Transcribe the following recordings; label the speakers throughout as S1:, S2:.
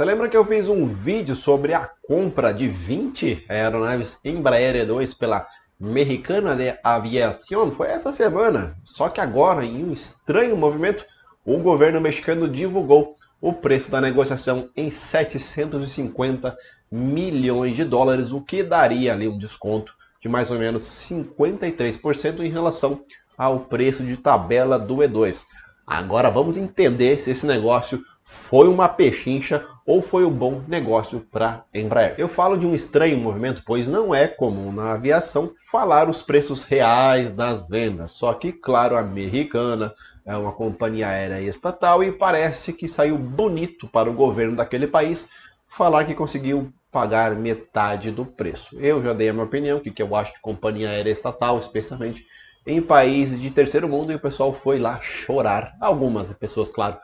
S1: Você lembra que eu fiz um vídeo sobre a compra de 20 aeronaves Embraer E2 pela Mexicana de Aviación? Foi essa semana. Só que agora, em um estranho movimento, o governo mexicano divulgou o preço da negociação em 750 milhões de dólares, o que daria ali um desconto de mais ou menos 53% em relação ao preço de tabela do E2. Agora vamos entender se esse negócio foi uma pechincha ou foi um bom negócio para a Embraer. Eu falo de um estranho movimento, pois não é comum na aviação falar os preços reais das vendas. Só que, claro, a Mexicana é uma companhia aérea estatal e parece que saiu bonito para o governo daquele país falar que conseguiu pagar metade do preço. Eu já dei a minha opinião, o que eu acho de companhia aérea estatal, especialmente em países de terceiro mundo, e o pessoal foi lá chorar. Algumas pessoas, claro,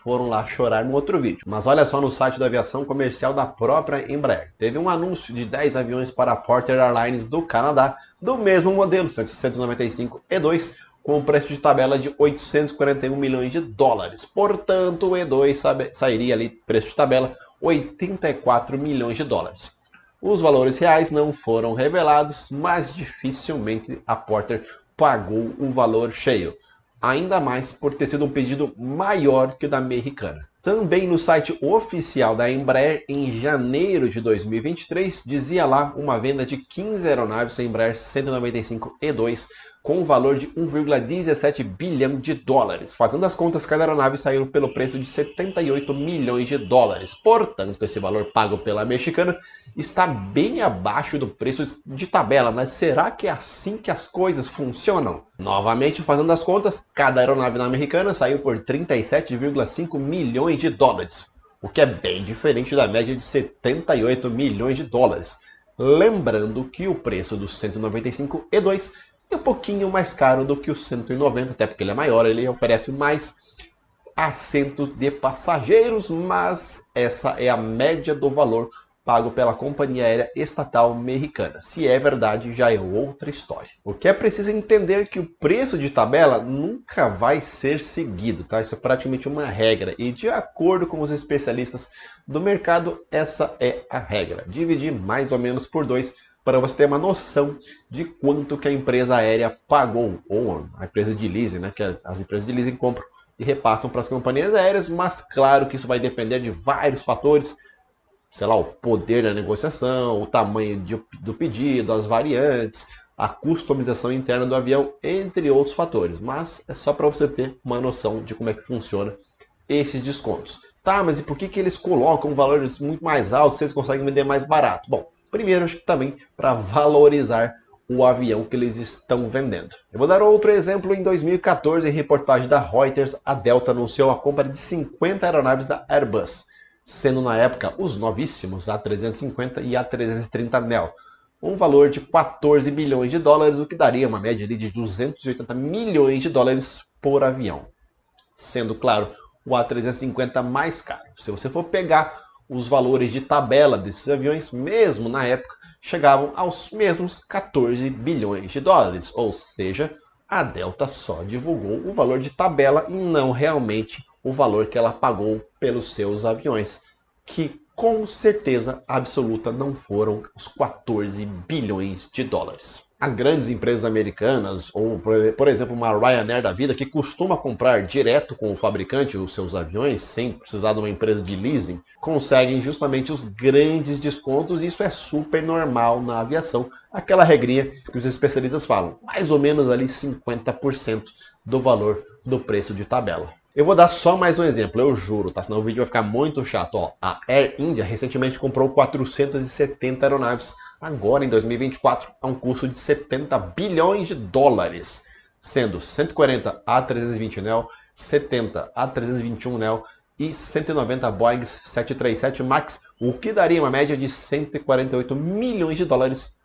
S1: foram lá chorar no outro vídeo. Mas olha só no site da aviação comercial da própria Embraer. Teve um anúncio de 10 aviões para a Porter Airlines do Canadá, do mesmo modelo, 195 E2, com preço de tabela de 841 milhões de dólares. Portanto, o E2 sairia ali, preço de tabela, 84 milhões de dólares. Os valores reais não foram revelados, mas dificilmente a Porter pagou o valor cheio. Ainda mais por ter sido um pedido maior que o da Mexicana. Também no site oficial da Embraer, em janeiro de 2023, dizia lá uma venda de 15 aeronaves Embraer 195 E2 com um valor de 1,17 bilhão de dólares. Fazendo as contas, cada aeronave saiu pelo preço de 78 milhões de dólares. Portanto, esse valor pago pela Mexicana está bem abaixo do preço de tabela. Mas será que é assim que as coisas funcionam? Novamente, fazendo as contas, cada aeronave na Mexicana saiu por 37,5 milhões de dólares, o que é bem diferente da média de 78 milhões de dólares. Lembrando que o preço do 195 E2 é um pouquinho mais caro do que o 190, até porque ele é maior, ele oferece mais assentos de passageiros, mas essa é a média do valor pago pela companhia aérea estatal mexicana. Se é verdade, já é outra história. O que é preciso entender é que o preço de tabela nunca vai ser seguido, tá? Isso é praticamente uma regra e, de acordo com os especialistas do mercado, essa é a regra. Dividir mais ou menos por 2 para você ter uma noção de quanto que a empresa aérea pagou, ou a empresa de leasing, né? Que as empresas de leasing compram e repassam para as companhias aéreas, mas claro que isso vai depender de vários fatores, sei lá, o poder da negociação, o tamanho do pedido, as variantes, a customização interna do avião, entre outros fatores. Mas é só para você ter uma noção de como é que funciona esses descontos. Tá, mas e por que eles colocam valores muito mais altos se eles conseguem vender mais barato? Bom, primeiro, acho que também para valorizar o avião que eles estão vendendo. Eu vou dar outro exemplo. Em 2014, em reportagem da Reuters, a Delta anunciou a compra de 50 aeronaves da Airbus, sendo na época os novíssimos A350 e A330neo, um valor de 14 bilhões de dólares, o que daria uma média ali de 280 milhões de dólares por avião. Sendo, claro, o A350 mais caro. Se você for pegar os valores de tabela desses aviões, mesmo na época, chegavam aos mesmos 14 bilhões de dólares. Ou seja, a Delta só divulgou o valor de tabela e não realmente o valor que ela pagou pelos seus aviões, que com certeza absoluta não foram os 14 bilhões de dólares. As grandes empresas americanas, ou por exemplo uma Ryanair da vida, que costuma comprar direto com o fabricante os seus aviões, sem precisar de uma empresa de leasing, conseguem justamente os grandes descontos, e isso é super normal na aviação. Aquela regrinha que os especialistas falam, mais ou menos ali 50% do valor do preço de tabela. Eu vou dar só mais um exemplo, eu juro, tá? Senão o vídeo vai ficar muito chato. Ó, a Air India recentemente comprou 470 aeronaves, agora em 2024, a um custo de 70 bilhões de dólares, sendo 140 A320neo, 70 A321neo e 190 Boeing 737 MAX, o que daria uma média de 148 milhões de dólares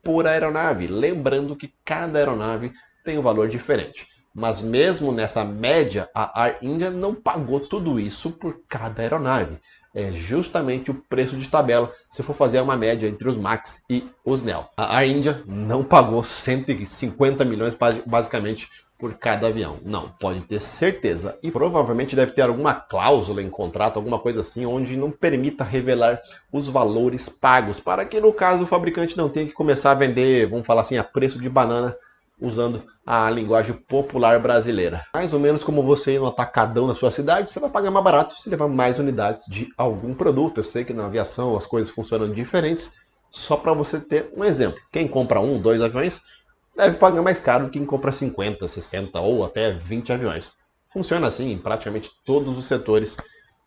S1: por aeronave. Lembrando que cada aeronave tem um valor diferente. Mas mesmo nessa média, a Air India não pagou tudo isso por cada aeronave. É justamente o preço de tabela, se for fazer uma média entre os MAX e os Neo. A Air India não pagou 150 milhões basicamente por cada avião. Não, pode ter certeza. E provavelmente deve ter alguma cláusula em contrato, alguma coisa assim, onde não permita revelar os valores pagos, para que no caso o fabricante não tenha que começar a vender, vamos falar assim, a preço de banana, usando a linguagem popular brasileira. Mais ou menos como você ir no atacadão na sua cidade, você vai pagar mais barato se levar mais unidades de algum produto. Eu sei que na aviação as coisas funcionam diferentes, só para você ter um exemplo. Quem compra 1, 2 aviões deve pagar mais caro do que quem compra 50, 60 ou até 20 aviões. Funciona assim em praticamente todos os setores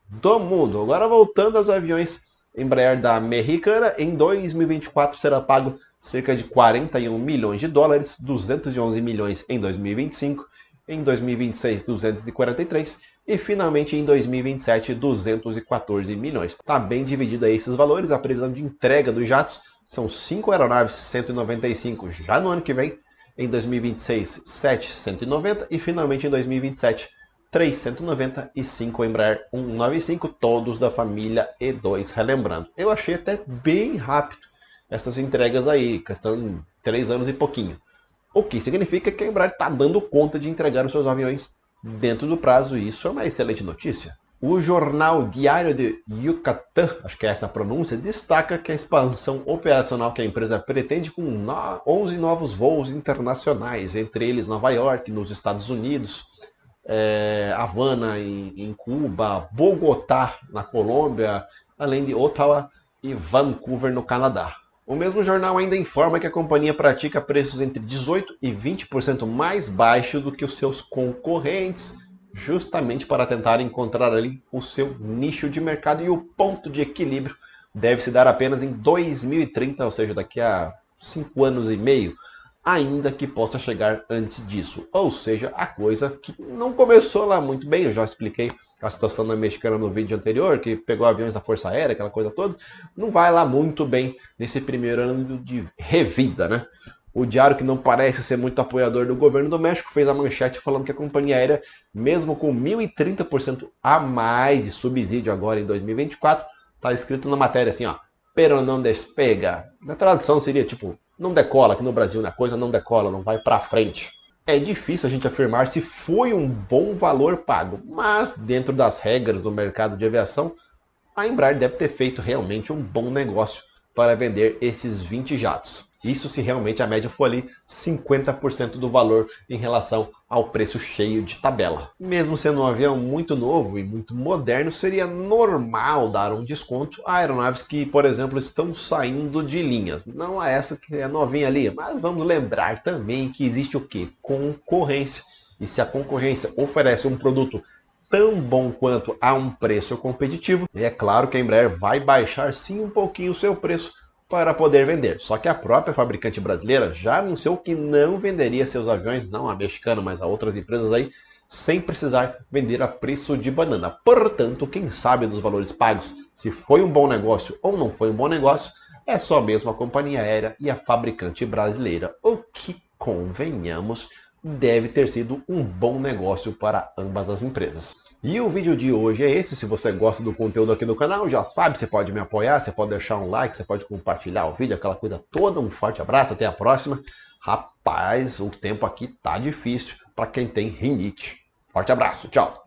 S1: do mundo. Agora voltando aos aviões Embraer da Americana, em 2024 será pago cerca de 41 milhões de dólares, 211 milhões em 2025, em 2026 243 e finalmente em 2027 214 milhões. Está bem dividido aí esses valores. A previsão de entrega dos jatos são 5 aeronaves 195 já no ano que vem, em 2026 7 190 e finalmente em 2027 395 Embraer 195, todos da família E2, relembrando. Eu achei até bem rápido essas entregas aí, questão de 3 anos e pouquinho. O que significa que a Embraer está dando conta de entregar os seus aviões dentro do prazo, e isso é uma excelente notícia. O jornal Diário de Yucatán, acho que é essa a pronúncia, destaca que a expansão operacional que a empresa pretende com 11 novos voos internacionais, entre eles Nova York, nos Estados Unidos, Havana em Cuba, Bogotá na Colômbia, além de Ottawa e Vancouver no Canadá. O mesmo jornal ainda informa que a companhia pratica preços entre 18% e 20% mais baixos do que os seus concorrentes, justamente para tentar encontrar ali o seu nicho de mercado, e o ponto de equilíbrio deve se dar apenas em 2030, ou seja, daqui a 5 anos e meio, ainda que possa chegar antes disso. Ou seja, a coisa que não começou lá muito bem. Eu já expliquei a situação da Mexicana no vídeo anterior, que pegou aviões da Força Aérea, aquela coisa toda. Não vai lá muito bem nesse primeiro ano de revida, né? O Diário, que não parece ser muito apoiador do governo do México, fez a manchete falando que a companhia aérea, mesmo com 1.030% a mais de subsídio agora em 2024, está escrito na matéria assim, ó, pero não despega. Na tradução seria tipo, não decola, aqui no Brasil, né? A coisa não decola, não vai para frente. É difícil a gente afirmar se foi um bom valor pago, mas dentro das regras do mercado de aviação, a Embraer deve ter feito realmente um bom negócio para vender esses 20 jatos. Isso se realmente a média for ali 50% do valor em relação ao preço cheio de tabela. Mesmo sendo um avião muito novo e muito moderno, seria normal dar um desconto a aeronaves que, por exemplo, estão saindo de linhas. Não a essa que é novinha ali, mas vamos lembrar também que existe o quê? Concorrência. E se a concorrência oferece um produto tão bom quanto a um preço competitivo, é claro que a Embraer vai baixar sim um pouquinho o seu preço para poder vender. Só que a própria fabricante brasileira já anunciou que não venderia seus aviões, não a Mexicana, mas a outras empresas aí, sem precisar vender a preço de banana. Portanto, quem sabe dos valores pagos, se foi um bom negócio ou não foi um bom negócio, é só mesmo a companhia aérea e a fabricante brasileira. O que, convenhamos, deve ter sido um bom negócio para ambas as empresas. E o vídeo de hoje é esse. Se você gosta do conteúdo aqui no canal, já sabe, você pode me apoiar, você pode deixar um like, você pode compartilhar o vídeo, aquela coisa toda. Um forte abraço, até a próxima. Rapaz, o tempo aqui tá difícil para quem tem rinite. Forte abraço, tchau!